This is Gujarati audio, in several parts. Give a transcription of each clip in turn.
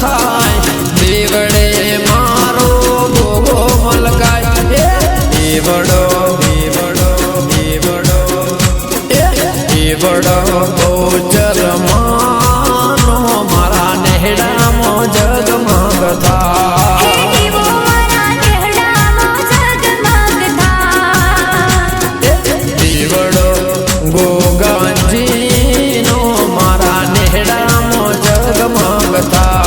થાય દેવડે મારો ગોગો મલકાય દેવડો દેવડો દેવડો દેવડો ગોચર માનો મારા નેહડામાં જગમગ થાય દેવડો ગોગાજીનો મારા નેહડામાં જગમગ થાય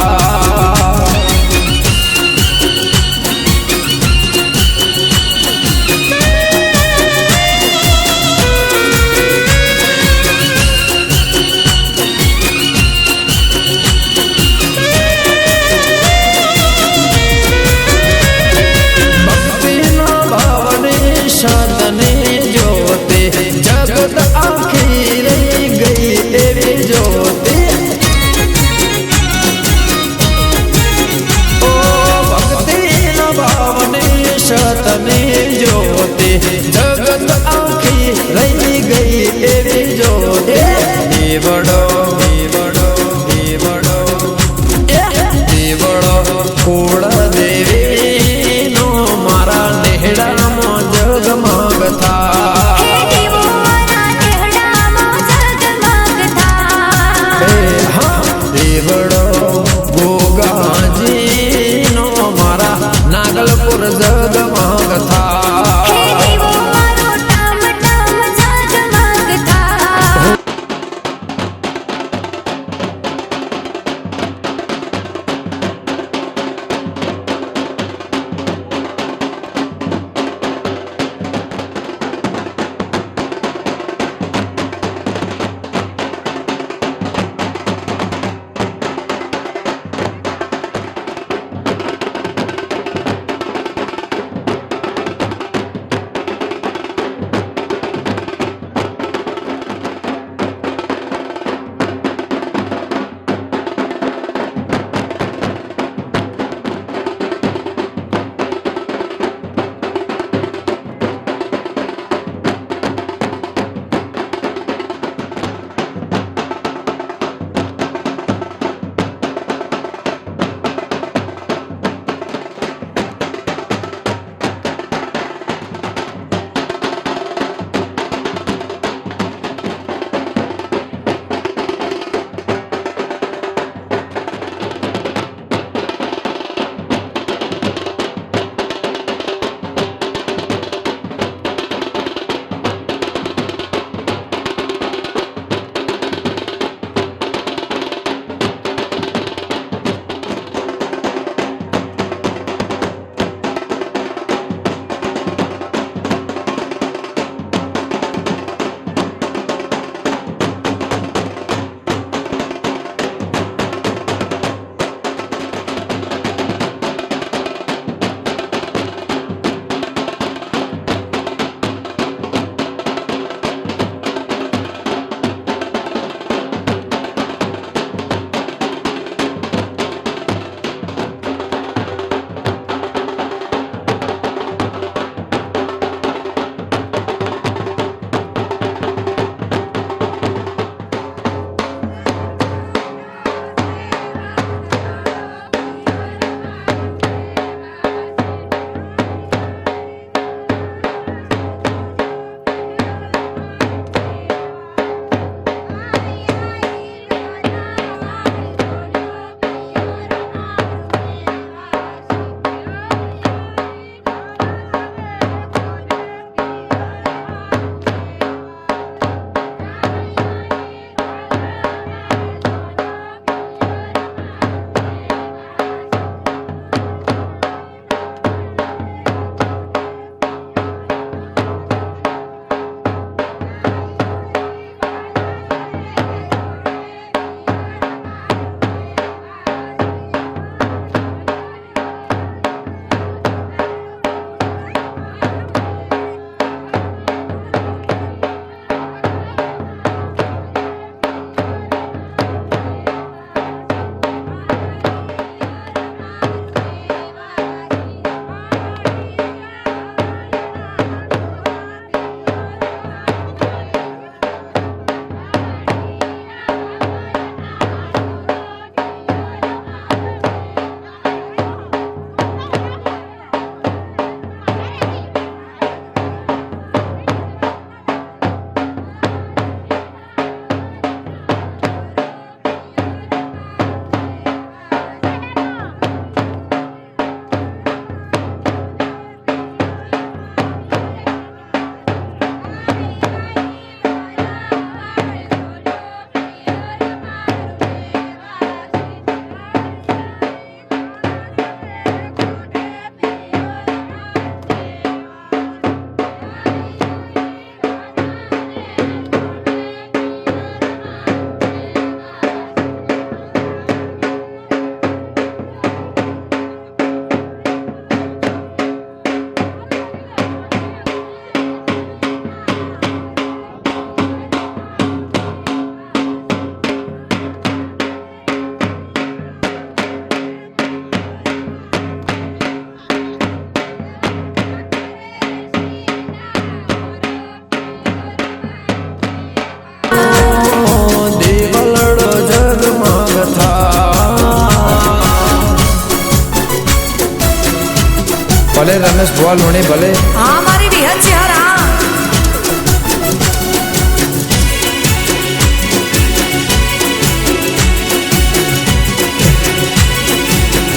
ભલે રમેશ ભુવા લોણી ભલે હા મારી વિહત છે હરા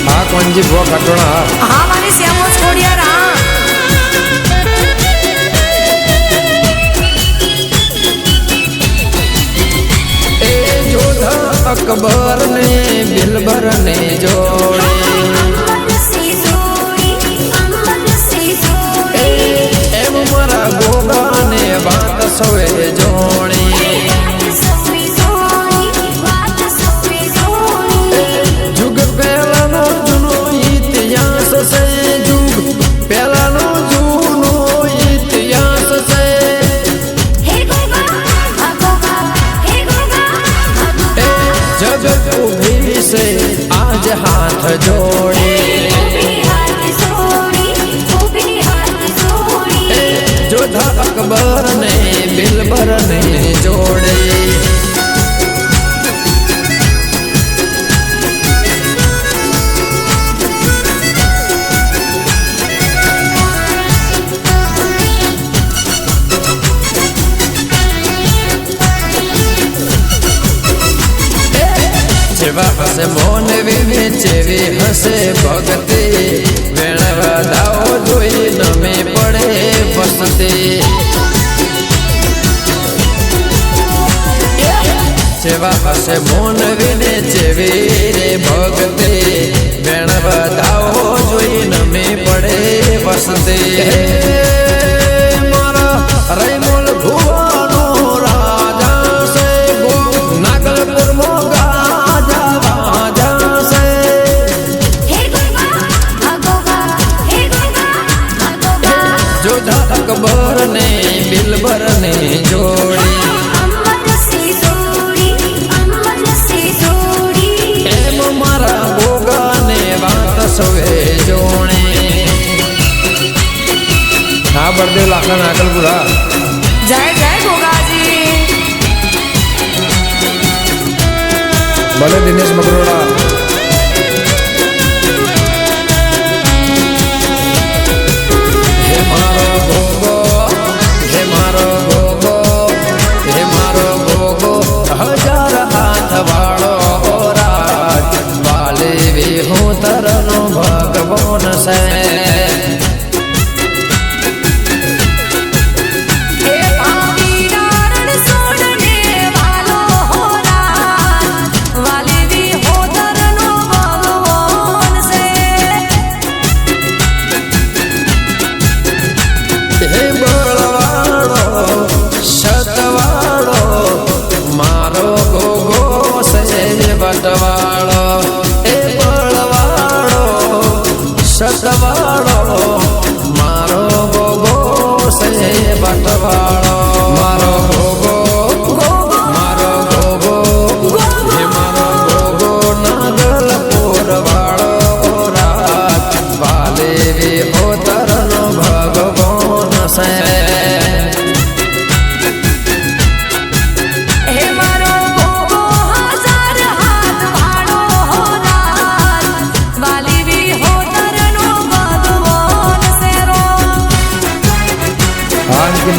હા કોણજી ભુવા ખાટોણા હા મારી શ્યામો છોડિયા રા અકબર ને બિલબર ને જોડે એમ મારા ગોગા ને વાત સવે જોણી જુગ પહેલાનો જૂનો ઇતિહાસ છે જુગ પહેલાનો જૂનો ઇતિહાસ છે જગત ઉભી છે આજ હાથ જોડે જોધા અકબર ને બિલબર ને જોડે જેવા હશે મોન વિવે જેવી હશે ભક્તિ વેણવા દાવો જોઈ નમે પડે વસતી જેવા હશે મોન વિને જેવી રે ભક્તિ વેણવા દાવો જોઈ નમે પડે વસતી મારા રૈમોલ ભુવાનો રાજા છે નાગલપુર મોગા જોધા અકબર ને બિલબર ને જોડી એમ મારા ગોગા ને વાત સવે જોણી હા બળદેવ લાખા નાગલપુરા જય જય ગોગાજી ભલે દિનેશ મકરોડા સતવાળો મારો ગોગો સે બટવાળો મારો ગોગો મારો ગોગો હે મારો ગોગો નાગલપુર વાળો રાત વાલે વિહોતરનો ભગવાન સે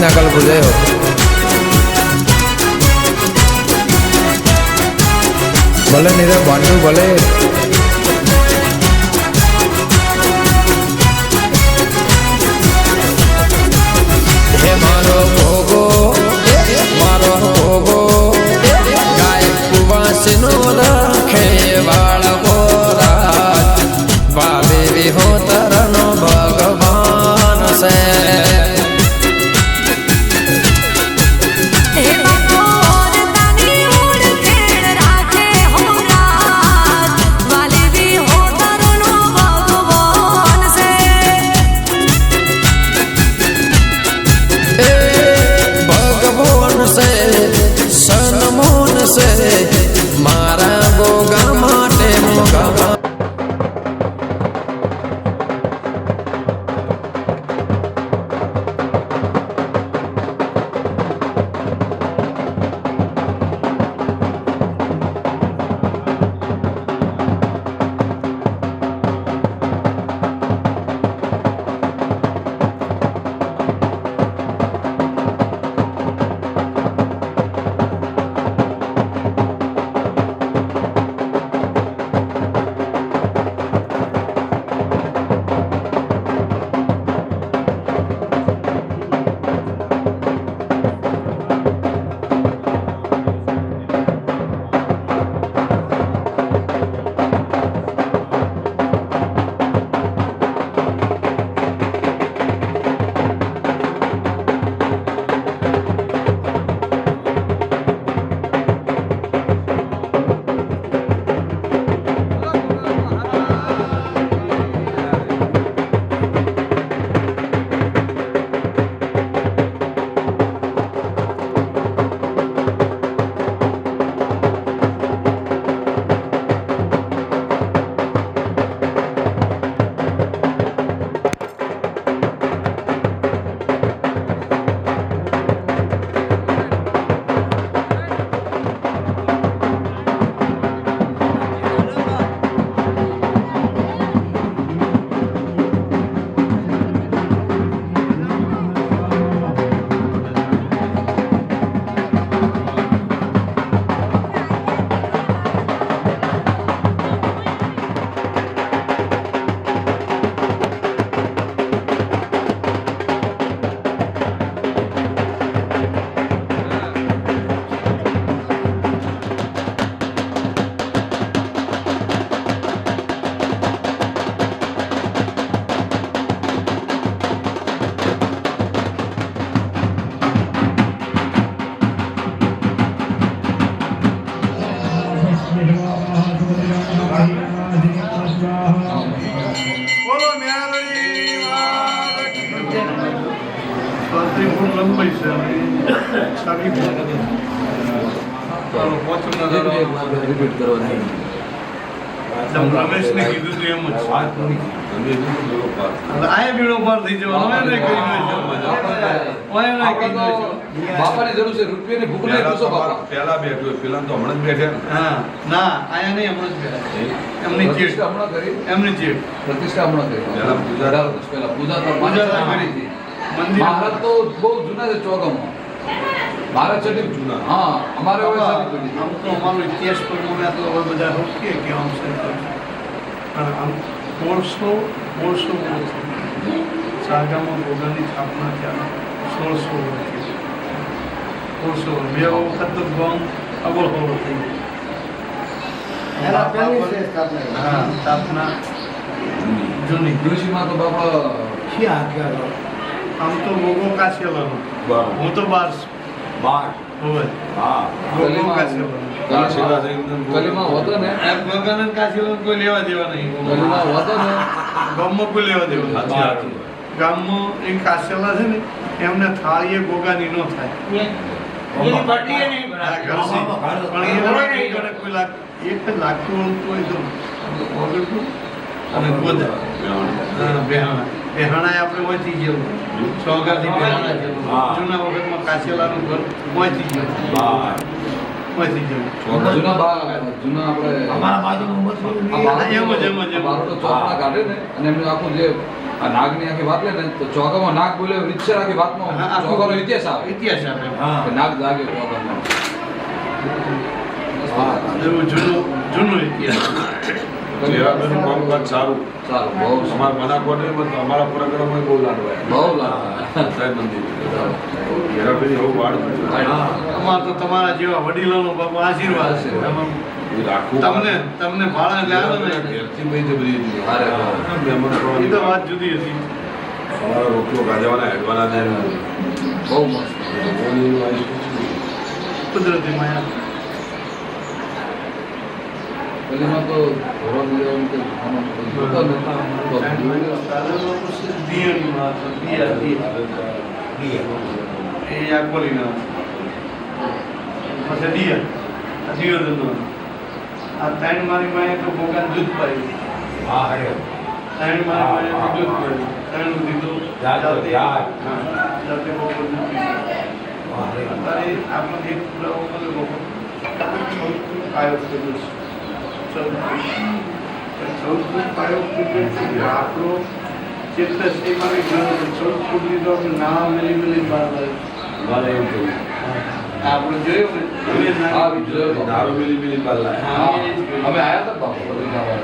નાગલપુર જયો ભલે નીરવ ભાંડુ ભલે હે મારો ભોગો મારો ભોગો ગાય કુવાસનો રાખે વાળો રાત વાલે વિહોતરનો ભગવાન છે લંબાઈ છે સારી રિપીટ કરવાની રમેશને કીધું તું એમ જ આયા બીડો પાર થઈ જવાનો હોય ને કરી બાપાની જરૂર છે રૂપિયાની ભૂખ નહીં પૂછો બાપા પેલા બેઠો પેલા તો હમણાં જ બેઠે હા ના આયા નહીં હમણાં જ ગયા એમની ચીટ પ્રતિષ્ઠા હમણાં કરી એમની ચીટ પ્રતિષ્ઠા હમણાં કરી પહેલા પૂજા. અઢાર વર્ષ પહેલા પૂજા તો પૂજા તો માણસે કરી કરી હતી મંદિર મહારાજ તો બહુ જૂના છે ચોગામાં મહારાજ ચડી જૂના. હા અમારે હવે બાપા, સારી પેઢી. આમ તો અમારો ઇતિહાસ પ્રમાણે તો હવે બધા હોકીએ કે આમ છે પણ આમ 1600 સાગામાં ગોગાની સ્થાપના થયા 1600 બે વખત તો ગામ અગળ હોળો થઈ હા સ્થાપના જૂની ઋષિમાં તો બાપા આમ તો ગોગો કાશેલાનો બરાબર. હું તો બાર બાર. હોય હા. ગોગો કાશેલાનો કલીમાં હોતો ને આ ગોગાનંદ કાશેલાનો કોઈ લેવા દેવા નહીં કલીમાં હોતો ને ગામમાં કોઈ લેવા દેવા નહીં સાચી વાત છે. ગામમાં એક કાશેલા છે ને એમને થાળીએ ગોગાની ન થાય હા, ઘરથી. પણ એ લોકોને કોઈ એક જ લાગતું હોતું હોય તો ઓગળતું અને ગોદા બેહાણા બેહાણા આપણે ઓછી જેવું સોગાથી બેહાણા જેવું હા. જૂના વખતમાં કાશેલાનું ઘર ઓછી જેવું બાર. ઓછી જેવું જૂના જૂના આપણે એમ જ. બારોટો ચોકના કાઢે ને અને એમનું આખું જે આ નાગની આખી વાત લે ને તો ચોકામાં નાગ બોલે રીતસર આખી વાતમાં હા, આખું ચોકાનો ઇતિહાસ આવે ઇતિહાસ આપે કે નાગ જાગે ચોકામાં એવું જૂનું ઇતિહાસ જેવાનું કામકાજ સારું. સારું બહુ સારું. અમારા બનાસકાંઠા નહીં, પણ અમારા પ્રોગ્રામમાં બહુ લાડવા. બહુ લાગે સાહેબ મંદિર. ઘેરાપીની બહુ વાડ. અમાર તો તમારા જેવા વડીલોનો બાપા આશીર્વાદ છે એ રાખવું. તમને ભાડા લાવે ને ઘેરથી બધી જ બધી જ. અરે મહેમાન એ તો કરવાની. વાત જુદી હતી અમારા રોટલો ગાજવાના હેડવાના ને બહુ મસ્ત લોકોની વાઈફ. કુદરતી માયા કલીમાં તો ઘોડો મિલાવવાનું કે આમાં જોતો ને તો એ આકોલીના પછી દિયા જીવદનો આ ત્રણ મારી માએ તો ભોગાન દૂધ પાયું ત્રણ મારી માએ તો દૂધ પાયું ત્રણ દીધું જાતે હા જાતે ભોગો દૂધ પીધું અત્યારે આપણે એક પુરાવો કર્યો પાયો કીધું ચૌદ પાયો કીધું આપણો ચિત્ત સેવાની ઘર ચૌદ ફૂટની તો આપણે નાણાં મેલી બહાર લાવ્યું મારે એવું થયું. આપણે જોયું ને હવે હા જોયો તો. દારૂ મિલી પાલ લાયા. હા અમે આયા હતા બાપુ બધી ગાવા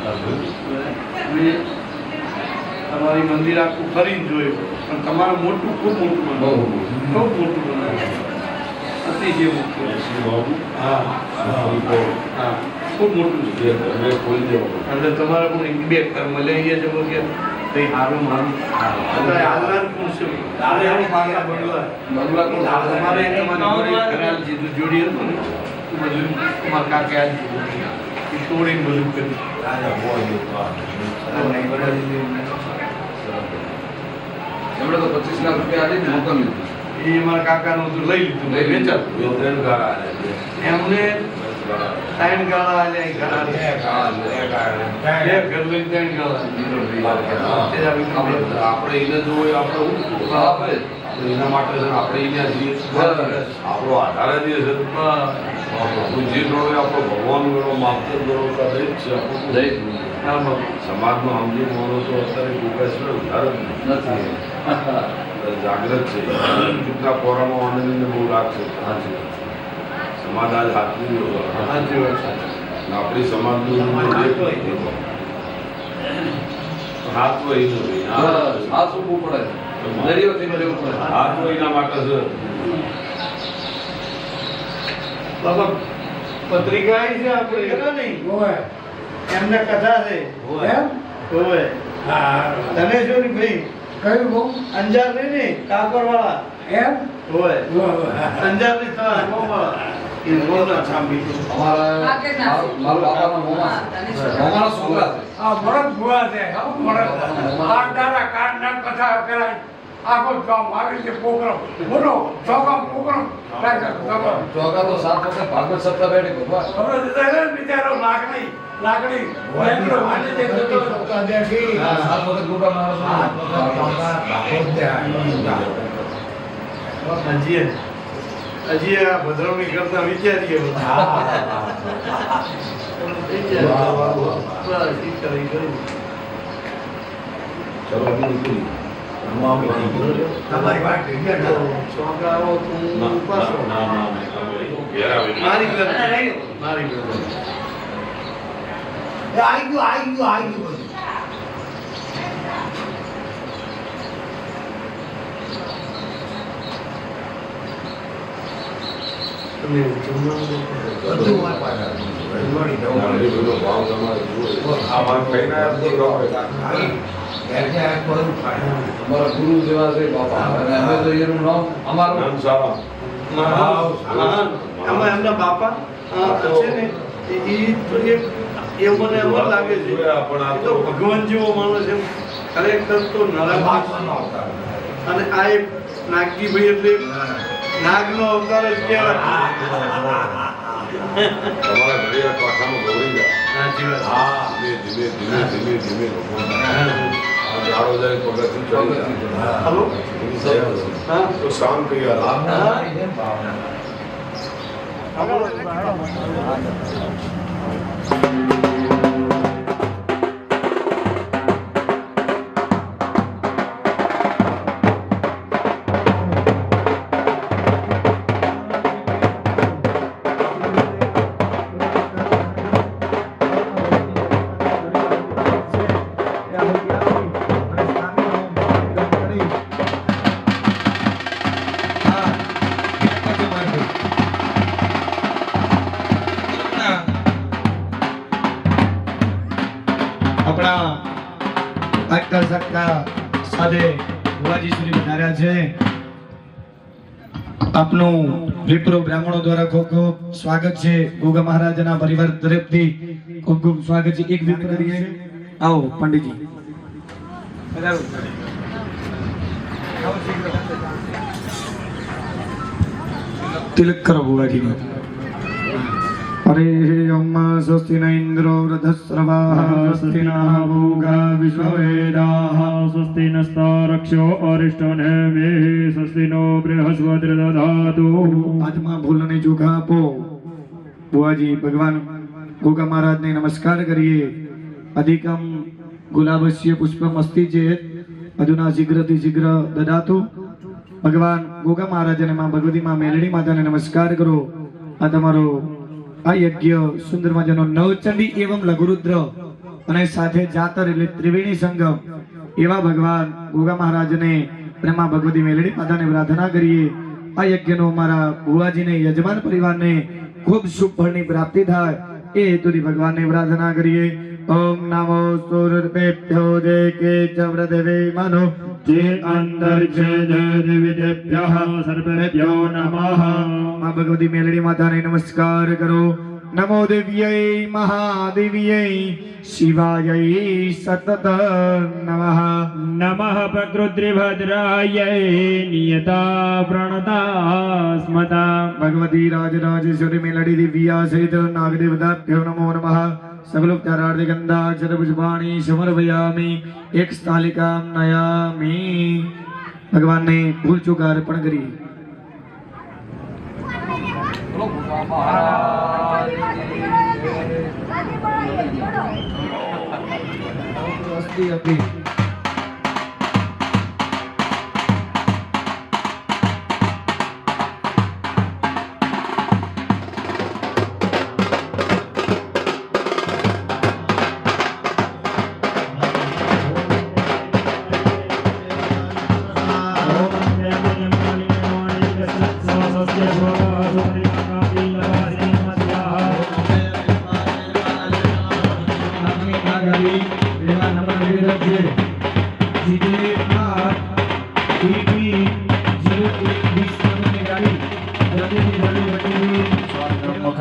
મેં તમારી મંદિર આખું ફરીને જોયું પણ તમારું મોટું ખૂબ મોટું બહુ બનાવ્યું ખૂબ મોટું બનાવ્યું અતિ જે મોટું શ્રી બાબુ. હા હા. હા ખૂબ મોટું છે જે ઘરે ખોલી દેવો. એટલે તમારે પણ એક બે કર્મ લઈ ગયા છે કે કઈ હારું મારું અત્યારે હાલનાર કોણ છે તારે આમ મારા બંગલા બંગલા કોણ તમારે તમારી જોડે કરાલ જીધું જોડી હતું ને એ બધું તમારા કાકે આ જીધું એ તોડીને બધું કર્યું રાજા બોય હા. એમણે તો 25 લાખ રૂપિયા આલી મોકલ લીધું એ મારા કાકાનું હતું લઈ લીધું લઈ લીધું. વેચાતું બે ત્રણ ગાળા આલ્યા. એમને ત્રણ ગાળા આલ્યા એ ઘણા બે ઘર લઈને ત્રણ ગાળા તે જ આવી ગયું. આપણે એને જો આપણે હું હા ભાઈ આપણે એના માટે છે ને આપણે એને જઈએ આપણો આધાર જ એ છે. આપણું જે ગણો એ આપણો ભગવાન ગણો માપતર ગણો તો આ જ છે આપણું. જય હા બાબુ. સમાજમાં સમજી માનો તો અત્યારે વિકાસ ઉધાર જ નથી જાગૃત છે કેટલા પોરામાં આનંદને બહુ લાગશે સમાજ આજ હાથવી સાચી વાત છે. આપણી સમાજનું હાથ વહી નથી બસ આ શું પડે દરિયો થઈને રહેવું પડે હાથ વહીના માટે છે. બાબા પત્રિકા આવી છે આપણે એમને કથા છે હોય તને શું ને ભાઈ કયું બહુ અંજાર નહીં ને કાકોર વાળા એમ હોય અંજાર ની થવા વાળા એ બોલતા સાંભળી અમારા મારા બાપાના મોમાના છોકરા છે આ ભરત ભુવા છે હા ભરત આ તારા કાનના કથા કરાય આખો ગામ આવી છે પ્રોગ્રામ બોલો ચોગા પ્રોગ્રામ ચોગા તો 7 વખત ભાગવત સપ્તાહ બેઠી ભગવાન બિચારો લાકડી લાકડી વાલી છે તો 7 વખત ગોગા મહારાજ હજી આ ભદ્રવણી કરતા વિચારીએ ચલો નીકળી તમારી વાત થઈ ગયા છોકરાઓ તું પાછો મારી ઘર મારી ઘર આવી ગયું બધું તમે જમવાનું બધું મારી પાસે મળી નાની બધો ભાવ તમારે જુઓ આ વાત કહીને આપજો અમારા ગુરુ જેવા છે બાપા અને અમે તો એનું નામ અમારું નામ સારા મહાન આમાં એમના બાપા છે ને એ તો એક એ મને એમ લાગે છે પણ આ એ તો ભગવાન જેવો માણસ એમ ખરેખર તો નરક અને આ એક નાગજીભાઈ એટલે નાગનો અવતાર જ કહેવાય. તમારા ઘરે આ પાખામાં ગૌરી જાય સાચી વાત. હા ધીમે ભગવાન આ જાડો જાય પગથિયું ચડી જાય હલો હા તો શાંત થઈ ગયા આપણા આગતા સગતા સાથે ભુવાજી સુધી વધાર્યા છે. આપનું વિપ્રો બ્રાહ્મણો દ્વારા ખૂબ ખૂબ સ્વાગત છે. ગોગા મહારાજના પરિવાર તરફથી ખૂબ ખૂબ સ્વાગત છે. એક વિપ કરીએ. આવો પંડિતજી. તિલક કરો ભુવાજી. हरे अम्मा स्वस्ति न इंद्रो वृद्धस्रवाः स्वस्ति नः भोगा विश्ववेदाः स्वस्ति नस्तारक्षो अरिष्टो नेमिः स्वस्ति नो बृहस्पति दधातु. आत्मा भूलने चूका आपो. बुआजी भगवान गोगा महाराज ने नमस्कार करिए. अधिकम गुलाबस्य पुष्पम अस्ति चेत अधुना शीघ्र ददातु. भगवान गोगा महाराज ने मां भगवती मां मेलडी माता ने नमस्कार करो. आ તમારો આ યજ્ઞ સુંદર મજાનો નવચંડી એવં લઘુરુદ્ર અને સાથે જાતર એટલે ત્રિવેણી સંગમ એવા ભગવાન ગોગા મહારાજને પ્રેમા ભગવતી મેલડી માતાને પ્રાર્થના કરીએ. આ યજ્ઞનો અમારા ભુવાજીને યજમાન પરિવારને ખૂબ શુભ ફળની પ્રાપ્તિ થાય એ હેતુથી ભગવાનને પ્રાર્થના કરીએ. ઓમ નમો સૂર્યદેભ્યો જે કે ચવ્રદેવે મનો જે અંતર છે દેવીદેભ્યઃ સર્વેભ્યો નમઃ. મા ભગવતી મેલડી માતાને નમસ્કાર કરો. નમો દેવ્યૈ મહાદેવ્યૈ શિવાય સતત નમઃ. નમઃ પ્રકૃતિભદ્રાય નિયતા પ્રણતા ભગવતી રાજરાજેશ્વરી મેલડી દિવ્યા સહિત નાગદેવતાભ્યો નમો નમઃ. સકલોપચારાર્થે ગંધાક્ષર પુષ્પાણી સમર્પયામિ. એક સ્થાલિકામ નયામિ. ભગવાનને ભૂલ ચૂક અર્પણ કરીએ.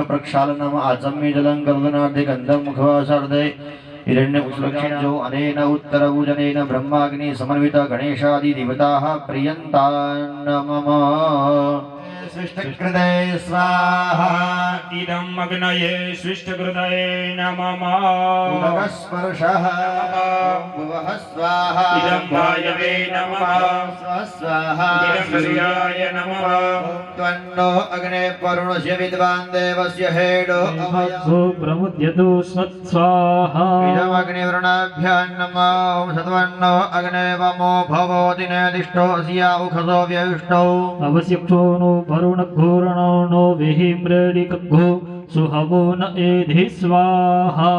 प्रक्षालनम आचम्य जलं गगनार्धे गंधम मुखवासार्धे हिरण्य उत्सुलक्षिणो अनेन उत्तरभुजनेन ब्रह्माग्नि समन्वित गणेशादि देवताः प्रियन्तान् मम सृष्टकृते स्वाहा इदम् अग्नये सृष्टकृतये नमः उदकस्पर्शः भुवः स्वाहा इदम् वायवे नमः स्वाहा इदम् सूर्याय नमः त्वन्नो अग्ने वरुणस्य विद्वान् देवस्य हेडो अभयः प्रमुद्यतु स्वाहा इदमग्निवृणाभ्यां नमः ॐ सत्वन्नो अग्ने वमो भवोति नेदिष्टो अस्या उखसो व्यविष्टौ अवस्यक्षो नो वरुणघोरणो नो विहिम्रेडिकघो सुहवो न एधि स्वाहा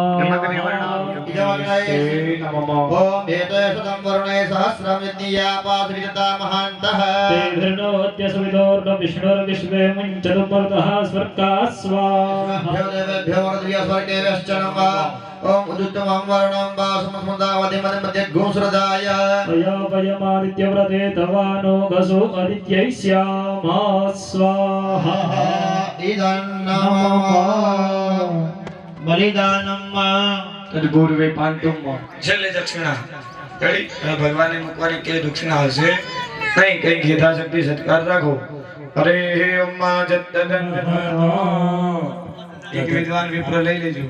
ॐ एते शतं वरुणे सहस्रं विद्यापासविदता महान्तः विष्णुर्विश्वे मुञ्चतुर्भरतः स्वर्गाः स्वाहा देवेभ्यो वर्धव्य स्वर्गेभ्यश्च नमः ॐ उदुत्तमं वर्णं वा समस्मदावधिमदमध्ये घोषरदाय वयमादित्यव्रते तवानो गसो आदित्यै श्यामा स्वाहा इदन्नमः बलिदानं તદગુરુવે પાંતુમ છેલ્લે દક્ષિણા કઈ ભગવાને મૂકવાની કે દક્ષિણા હશે નહીં કઈ ગીતા શક્તિ સત્કાર રાખો અરે હે અમ્મા જત્તદન એક વિદ્વાન વિપ્ર લઈ લેજો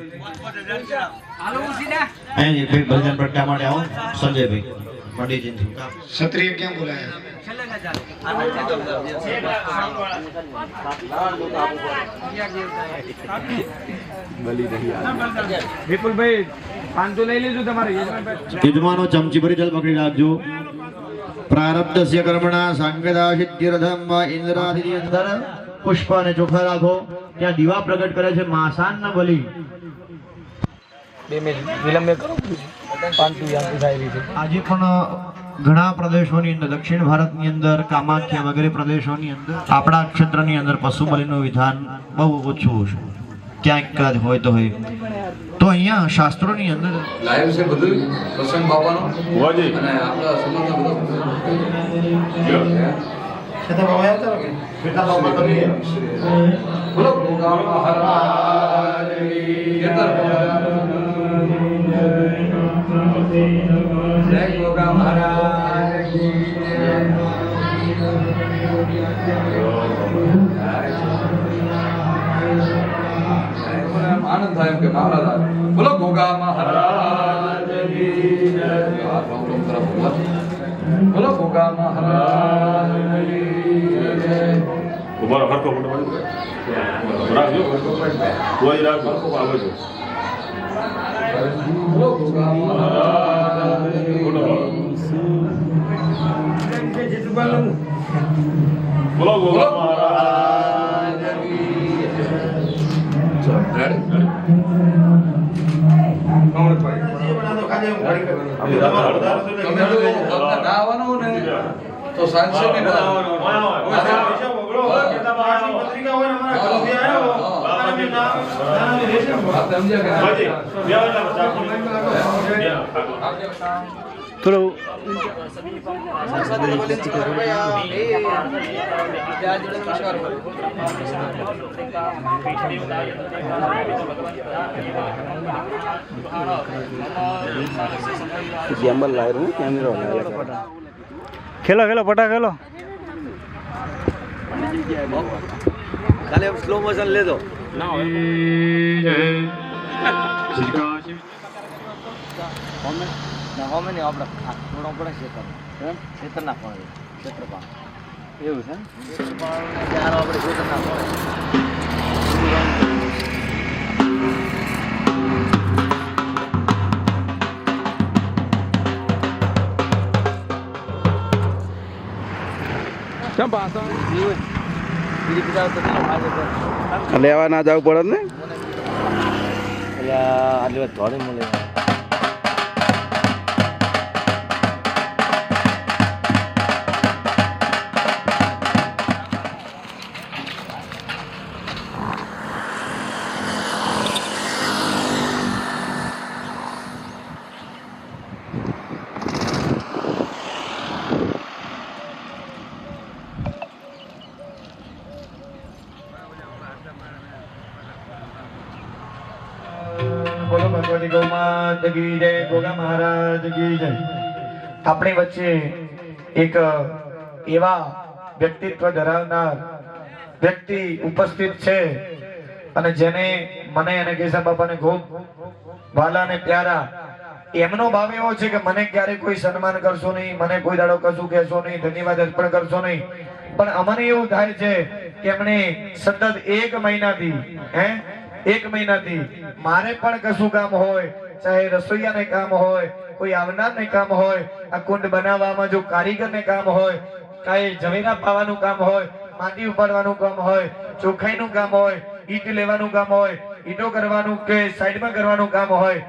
અહીં ભાઈ ભજન પ્રગટા માટે આવો સંજયભાઈ પંડિતજી ક્ષત્રિય કેમ બોલાયા વિપુલભાઈ પાંચો લઈ લેજો તમારે યજમાનો ચમચી ભરી જલ પકડી રાખજો પ્રારબ્ધસ્ય કર્મણા સાંગદા સિદ્ધિરથમ ઇન્દ્રાદિ અંદર પુષ્પ અને ચોખા રાખો ત્યાં દીવા પ્રગટ કરે છે માસાન બલિ આજે પણ ઘણા પ્રદેશોની અંદર દક્ષિણ ભારતની અંદર કામાખ્યા વગેરે પ્રદેશોની અંદર આપણા ક્ષેત્રની અંદર પશુ બલિનું વિધાન બહુ ઓછું છે ક્યાંક હોય તો હોય તો અહીંયા શાસ્ત્રોની અંદર લાઈવ છે બધું પ્રસંગ બાપાનો અને આપણા સમાજના બોલો ગોગા મહારાજ જય ગોગા મહારાજ આનંદ થાય એમ કે મહારાજ બોલો ગોગા મહારાજ બોલો ગોગા મહારાજ ઉભા હરકો ફોટો રાખજો કોઈ રાખો આવે છે બોલો ગોગા મહારાજ બોલો ગોગા મહારાજ તો સાંજે બી ખેલો ખેલો પટા ખેલો ખાલી સ્લો મોશન લે દો હોમે ને આપણે થોડો પડે ક્ષેત્ર ના પડે ક્ષેત્રપાળ એવું છે ક્ષેત્રપાળ આપણે ક્ષેત્ર ના પડે લેવા ના જવું પડે ને આટલી વાત ધોળી મળે બોલો ભગવતી ગૌ માત કી જય, ગોગા મહારાજ કી જય. આપણી વચ્ચે એક એવા વ્યક્તિત્વ ધરાવનાર વ્યક્તિ ઉપસ્થિત છે અને જેને મને અને કેશવ બાપાને ખૂબ વાલા અને પ્યારા. એમનો ભાવ એવો છે કે મને ક્યારે કોઈ સન્માન કરશો નહીં, મને કોઈ દાડો કશું કહેશો નહીં, ધન્યવાદ અર્પણ કરશો નહીં, પણ અમને એવું થાય છે કે એમણે સતત 1 મહિનાથી મારે પણ કશું કામ હોય, ચાહે રસોઈયાને કામ હોય, કોઈ આવનારને કામ હોય, આ કુંડ બનાવવામાં જો કારીગરને કામ હોય, કાંઈ જમીના પાવાનું કામ હોય, માટી ઉપાડવાનું કામ હોય, ચોખાઈનું કામ હોય, ઈટ લેવાનું કામ હોય, ઈટો કરવાનું કે સાઈડમાં કરવાનું કામ હોય,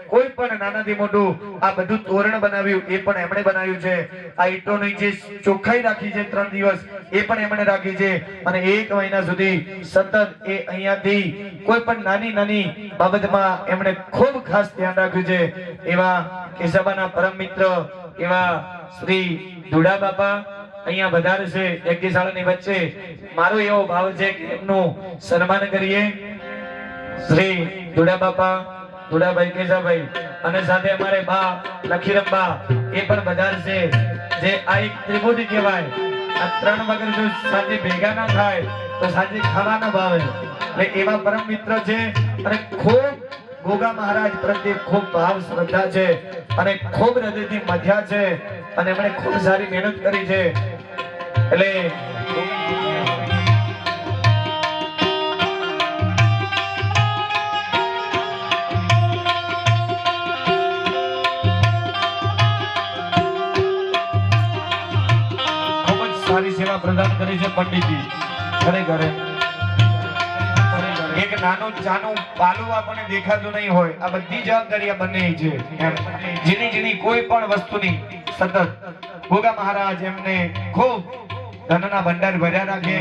કોઈ પણ નાનાથી મોટું આ બધું તોરણ બનાવ્યું એ પણ એમણે બનાવ્યું છે. આ ઈટોની જે ચોખ્ખાઈ રાખી છે 3 દિવસ એ પણ એમણે રાખી છે અને 1 મહિના સુધી સતત એ અહીંયાથી કોઈ પણ નાની બાબતમાં એમણે ખૂબ ખાસ ધ્યાન રાખ્યું છે. એવા કેશવબાના પરમ મિત્ર એવા શ્રી ધુડા બાપા અહીંયા વધારે છે યજ્ઞશાળાની વચ્ચે. મારો એવો ભાવ છે કે એમનું સન્માન કરીએ. શ્રી ધુડા બાપા, ધુડાભાઈ, કેશાભાઈ અને સાથે અમારે બા લખીરંબા એ પણ વધારે છે. જે આ એક ત્રિભુજ કહેવાય. આ 3 વગર જો સાંજે ભેગા ના થાય તો સાંજે ખાવા ના ભાવે. એટલે એવા પરમ મિત્ર છે અને ખૂબ ગોગા મહારાજ પ્રત્યે ખૂબ ભાવ શ્રદ્ધા છે અને ખૂબ હૃદયથી મધ્યા છે અને એમણે ખૂબ સારી મહેનત કરી છે. એટલે સારી સેવા પ્રદાન કરી છે પંડિતજી. ખરેખર એક નાનું ચાનું પાલું આપણને દેખાતું નહીં હોય, આ બધી જવાબદારી આ બંને છે. જેની કોઈ પણ વસ્તુની સતત ગોગા મહારાજ એમને ખૂબ ધનના ભંડાર ભર્યા રાખે.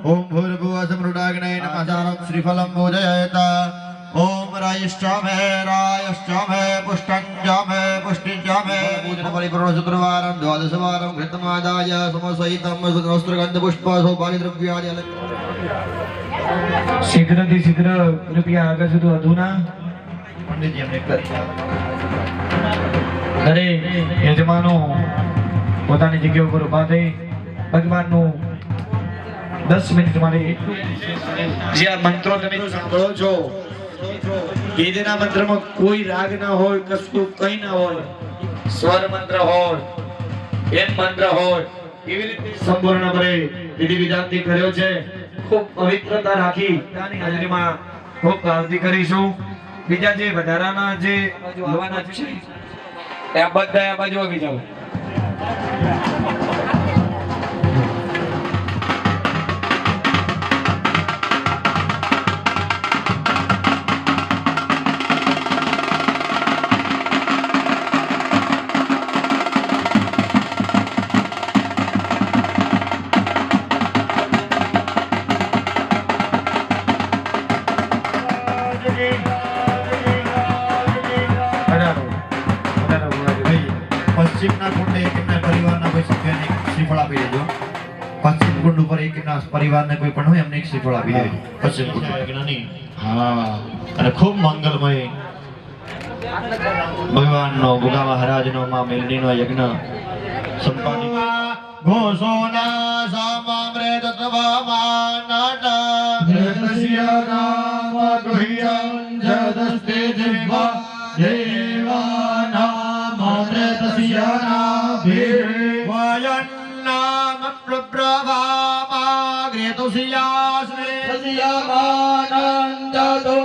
ઓમ ભૂર્ભુવઃ સ્મૃડાગ્નય નમઃ ચારમ શ્રીફલમ મોદયત. ओम रायश्चामे रायश्चामे पुष्टंजामे पुष्टिंजामे पूजन परिपूर्ण शुक्रवारं द्वादशवारं घृतमादाय समसहितं वस्त्रगंध पुष्प सौभाग्य द्रव्यादि शीघ्रથી શીઘ્ર કૃપયા આગળ સુધી અધુના પંડિતજી અમને અરે યજમાનો પોતાની જગ્યા ઉપર ઊભા થઈ ભગવાનનું 10 મિનિટ મારે જે આ મંત્રો તમે સાંભળો છો વેદના મંત્રમાં કોઈ રાગ ના હોય, કશું કઈ ના હોય, સ્વર મંત્ર હોય, એમ મંત્ર હોય, એવી રીતે સંપૂર્ણપણે વિધિ વિધાનથી કર્યો છે. ખૂબ પવિત્રતા રાખી તાની હાજરીમાં ખૂબ પ્રાર્થના કરીશું. બીજા જે વધારાના જે આવવાના છે એ બધા આ બાજુ આવી જાવ. પશ્ચિમના કુંડે એકના પરિવારના કોઈ સભ્યને શ્રીફળ આપી દેજો. પશ્ચિમ કુંડ ઉપર એકના પરિવારને કોઈ પણ હોય એમને એક શ્રીફળ આપી દેજો. પશ્ચિમ કુંડ યજ્ઞની હા અને ખૂબ મંગલમય ભગવાનનો ગોગા મહારાજનો માં મેલડીનો યજ્ઞ સંપાદિત ઘોષોના સામામ્રેત તવામાનાટા જતસ્યાનામ ગુહ્યં જતસ્તે જીવા દેવાનામ અમૃતસ્યાનાભિ વાયન્નામ પ્રપ્રભામાગ્રેતુસ્યાસ્મે સસ્યમાનંદતો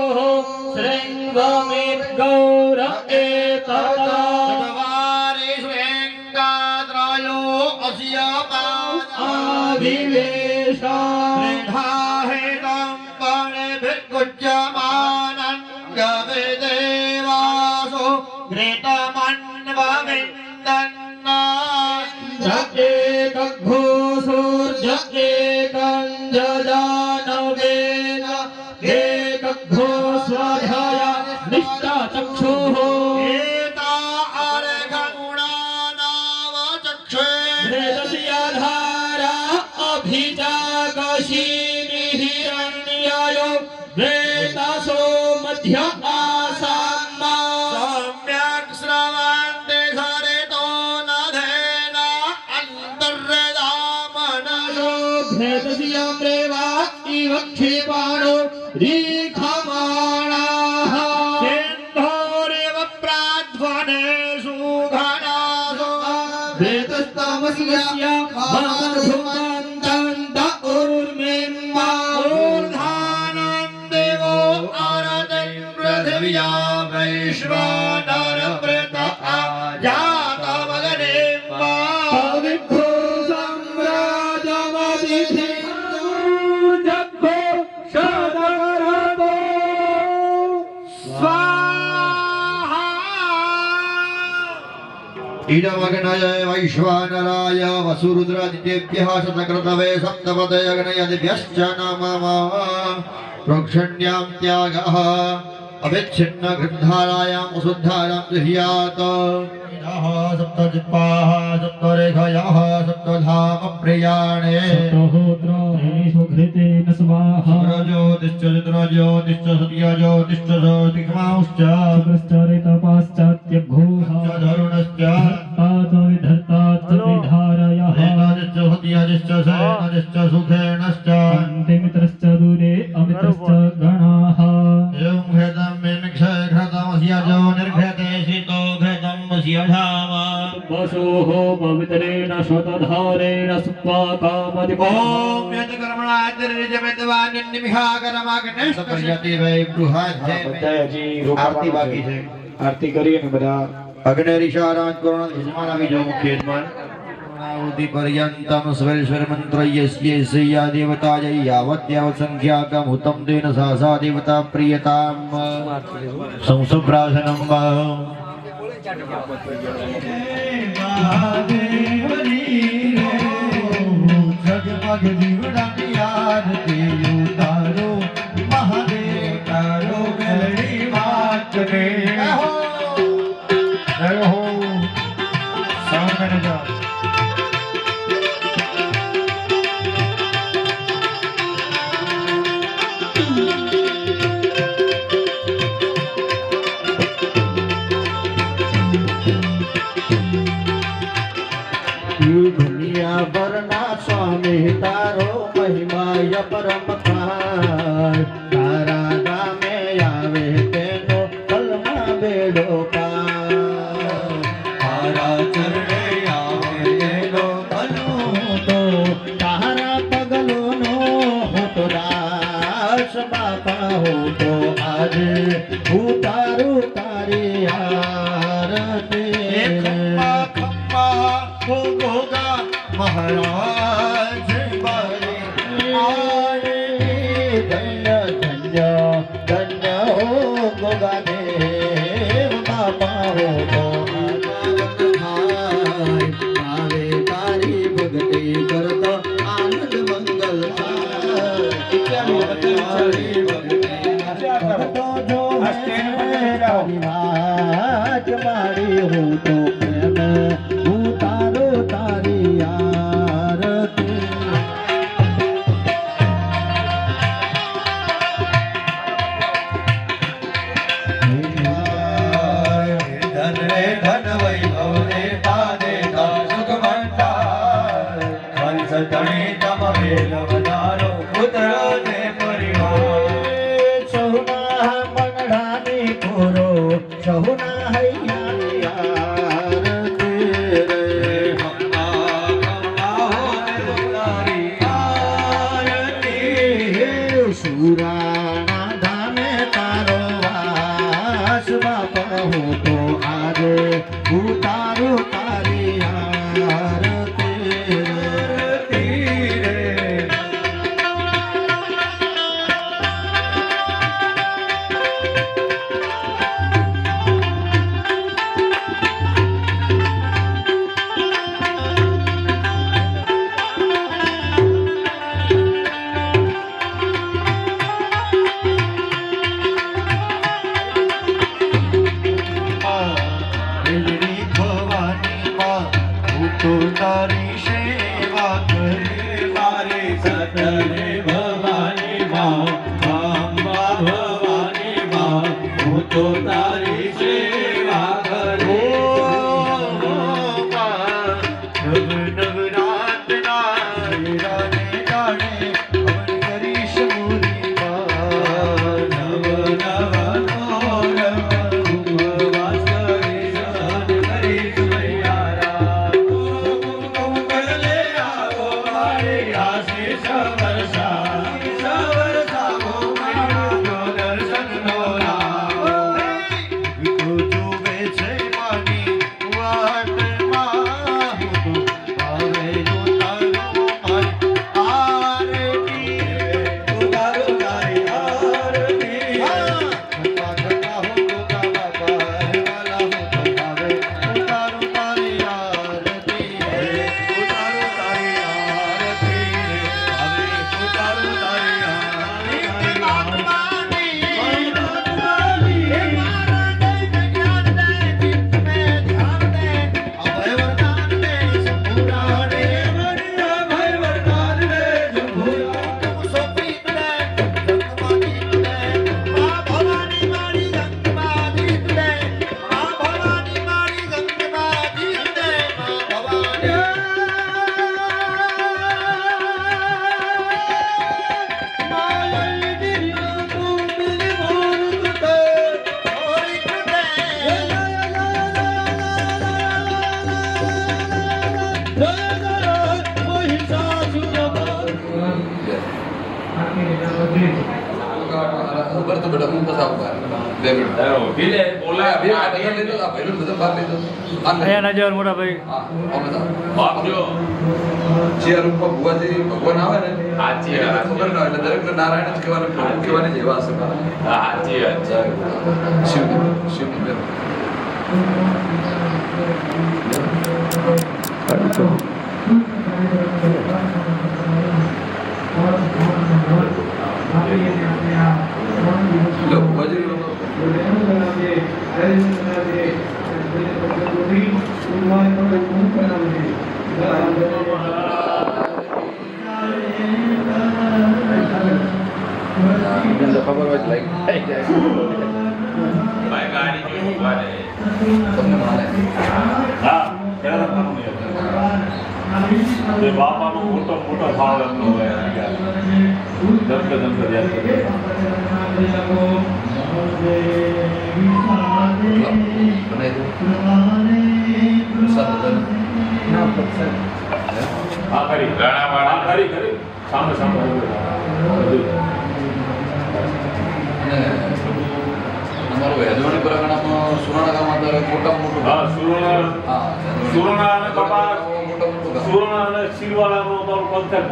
શૃંગમિત ગૌર એતતા ચત્વારેષુ એંગાત્રયો અસ્યમાન આવિવેશા પ્રેઢાહેતં પણેભિર્ગુજ્યમાનં ગવે દેવાસો ઘ્રેતમન્વવિन्दન્ના જકેકઘોષોર્જકેકં જજાનવેન એકઘોષવાધ્યાય નિષ્ઠા ચક્ષુઃ એતા અર્ઘગુણાનાવ ચક્ષે વેદસ્યાધારા અભિજાગશીનિ હિરણ્યાયો વેદાસો स्वस्य भगवन्तं उर्मिम्मा देवो आराधन पृथिव्या वैश्वानर प्रत आजात वगनेम्मा पवित्रो सम्राजमतिथि जग्गो शतकरतो स्वाहा इदमग्नय वैश्वानराय वसुरुद्रादित्येभ्यः शतक्रतवे सप्तपदे अग्नयदिभ्यश्च नमः प्रोक्षण्यां त्यागः अविच्छिन्न गृद्धारायाम् असुद्धारां जुह्यात् सप्तजिह्वाः सप्तरेखयः सप्तधाम प्रियाणे सुघृतेन स्वाहा ज्योतिश्च ज्योतिश्च सत्य ज्योतिश्च ज्योतिष्मांश्च शुक्रश्चरितपाश्चात्यघोः धरुणश्च विधर्तात् विधारयः हेनादिश्च सत्यादिश्च सेनादिश्च सुखेनश्च अन्तिमित्रश्च दूरे अमित्रश्च गणाः एवं घृतमस्य जो निर्घृते शीतो घृतमस्य धाम वसोः पवित्रेण शतधारेण सुप्वाकामदिपो ॐ यज्ञकर्मणातिर्यजमितवान्यन्निमिहाकरमाग्नेष्टपर्यति वै बृहद्देवी आरती बाकी છે આરતી કરીએ ને બધા अग्निरिशाराज करुणा यजमान विजय मुख्यजमान पूर्णाहुति पर्यंतम स्वेश्वर मंत्र यस्य सय्या देवतायै यावत् यावत् संख्याकं हुतं तेन सहसा देवता प्रियताम संसुप्रासनं जगमग जीवडानी आरती उतारो महादेव तारो मेलडी मातने जय हो साउंड मैनेजर दुनिया वरना स्वामी तारो महिमाय परम पार तारा गामे आवे तेनो कलमा बेडो पार तारा चरणे आवे तेनो कलमो तो तारा पगलो नो हो तो दास बापा हो तो आज उतारू तारी आरती खम्बा हो गोगा महाराज बारे आरे धन्य धन्य धन्य हो गोगा देव बाबा हो तो आवे तारी भक्ति करतो आनंद मंगल करतो जो राज मारी हो तो प्रेम उतारो तारी आरती धन रे धन वैभव रे पादे सुख भंडार हंस तणी तम वेलवनारो पुत्र ने परिवार सहुना मंगळानी पुरो सहुना हैया आरती रे हम्मा कम्मा हो तारी आरती सुराना धामे तारो वास बापा हो तो आज उतारो तारी आरती रे भवानी माँ तो तारी सेवा करे मारे सतरे भवानी माँ अम्बा भवानी माँ तो तारी सेवा करे नवरात नारे राने गाने अमन करीश मुरी नव नव उपवास करे सहन करे सुयारा થાવ બાર 2 મિનિટ ઓઢીને બોલા બે આ બધા લઈ દો આ ભાઈનું બધા બહાર લઈ દો અહીંયા નજર મોટા ભાઈ હા અમે તો બાપજો જે રૂપ ભગવાનજી ભગવાન આવે ને હાચી એટલે ખબર ન હોય એટલે દરેકને નારાયણ જ કહેવાનું પ્રભુ કહેવાની જ એવા હશે મારા હાચી હાચી શિવ બેન લો ભગવાનજી ખબર હોય લાઈક ભાઈ ગાડી જોઈ ઉભા રહે તમને માને બાપાનો મોટો મોટો ભાવ એમનો હોય ધમકે ધમકે યાદ કરે બનાવી દો પ્રસાદ બધાને હા કરી ઘણા વાળા કરી સામે સામે અને અમારું હેદવાણી પરગણામાં સુરાણા ગામ અંદર મોટામાં મોટું હા સુરણા અને બાપા મોટા મોટું ગામ સુરણા અને શિરવાળાનો અમારું કોન્ટેક્ટ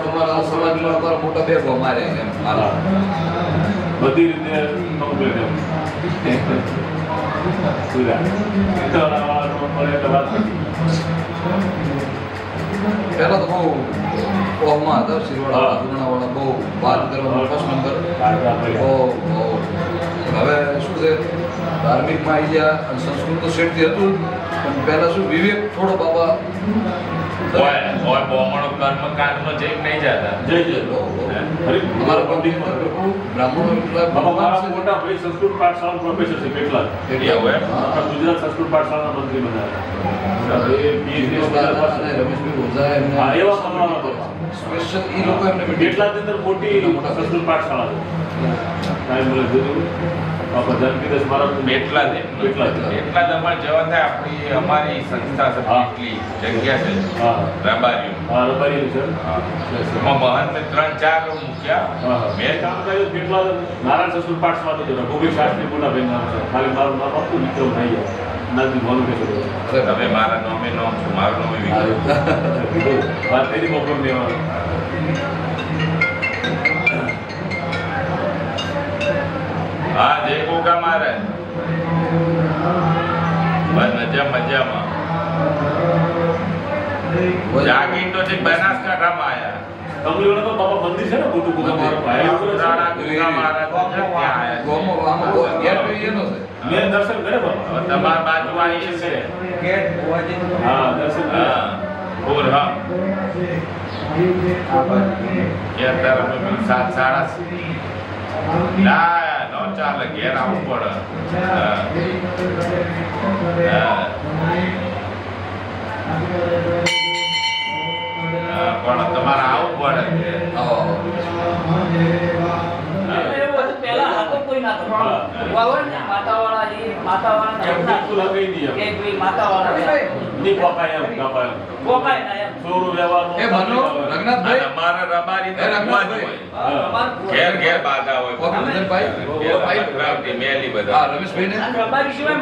તમારા સમાજમાં અમારા મોટા બે ગામ મારે એમ મારા બધી રીતે કમ્પ્લીટ એમ પહેલા તો બહુ ઓહમાં હતા શિરવાળા સુરાણાવાળા બહુ વાત કરવાનો ફર્સ્ટ નંબર બહુ હવે શું છે ધાર્મિકમાં આવી ગયા અને સંસ્કૃત તો સેટથી હતું પણ પહેલા શું વિવેક થોડો બાબા ઓય બોમણો કર્મકાંડમાં જઈ નહીં જતા અમારા પંડિતમાં બ્રાહ્મણો બાબા મારા મોટા ભાઈ સંસ્કૃત પાઠશાળા પ્રોફેસર છે કેટલા એવું એમ? ગુજરાત સંસ્કૃત પાઠશાળાના મંત્રી બન્યા એ PhD અને રમેશભાઈ ઓઝા એમને હા, એવા તમારા સ્પેશિયલ એ લોકો એમને કેટલા અંદર મોટી સંસ્કૃત પાઠશાળા છે કાંઈ બોલે જોયું બાપા જાનકીદાસ મહારાજ એટલા જ અમારે જવા થાય આપણી અમારી સંસ્થા છે હા. એટલી જગ્યા છે હા રબારીઓ હા રબારી છે એમાં મહંત 3-4 મૂક્યા મેં મેં કામ કર્યું કેટલા નારાયણ સંસ્કૃત પાઠશાળા તો રઘુભાઈ શાસ્ત્રી મોટા ભાઈ નામ છે ખાલી મારું નામ આપતું વિક્રમ થઈ ગયા નાથી બોલું કે હવે મારા નામે નામ છું મારું નામે વિક્રમ વાત કરી બપોર દેવાનું હા જય ગોગા મહારાજ બસ મજામાં જાગીર તો છે બનાસકાંઠામાં આયા કમલીવાળા તો બાબા મંદિર છે ને મોટું મોટું મારો ભાઈ રાણા ગોગા મહારાજ છે, ત્યાં આયા ગોમો આમાં ગેટ એનો છે મેં દર્શન કરે બાબા હવે તમારા બાજુ આવી છે હા દર્શન કરે હા બોલ હા કે અત્યારે અમે 7:30 ના ન ચાલે ઘેર આવવું પડે હા. હા, પણ તમારે આવવું પડે તું લગાઈ દઈએ ની પોકાય એમ કાપાય ચોરું લેવાનું એ મનો રઘનાથભાઈ અમારે રબારી તો રઘનાથભાઈ. હોય. ઘેર બાધા હોય ઓકે મદનભાઈ ઘેર બાધા, મેલી બધા હા રમેશભાઈ ને રમેશભાઈ ને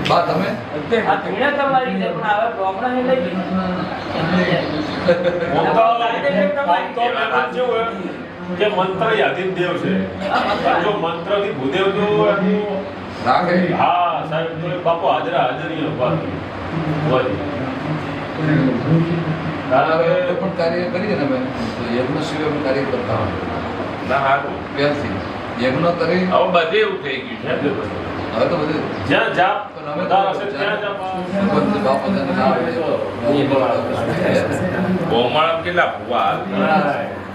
બા તમે કે મંત્ર યાદીન દેવ છે જો મંત્ર થી ભૂદેવ જો એનું રાખે હા સાહેબ તો બાપુ હાજરા હાજરી વાત હોય હવે પણ કાર્ય કરીએ ને અમે તો યજ્ઞ સિવાય અમે કાર્ય કરતા હોય ના હારું. ત્યારથી યજ્ઞ કરી હવે બધે એવું થઈ ગયું છે હવે તો બધે જ્યાં જાપ વધારે હશે ત્યાં જાપ બધે બાપા તેને ના આવે ગોમાળા કેટલા ભૂવા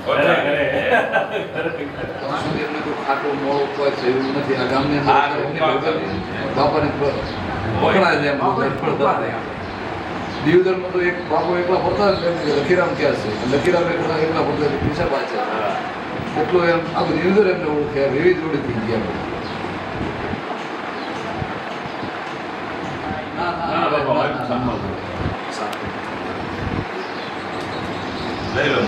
ત્યાં સુધી એમને કોઈ ખાટું મોડું કોઈ થયું નથી આ ગામની અંદર એમની બાપાને પકડાય છે એમ દીવદરમાં તો એક બાપો એકલા ફરતા લખીરામ ક્યાં છે લખીરામ એકલા ફરતા પીછા પાછળ એટલું એમ આખું દીવદર એમને ઓળખે એવી જોડે થઈ ગયા લઈ લો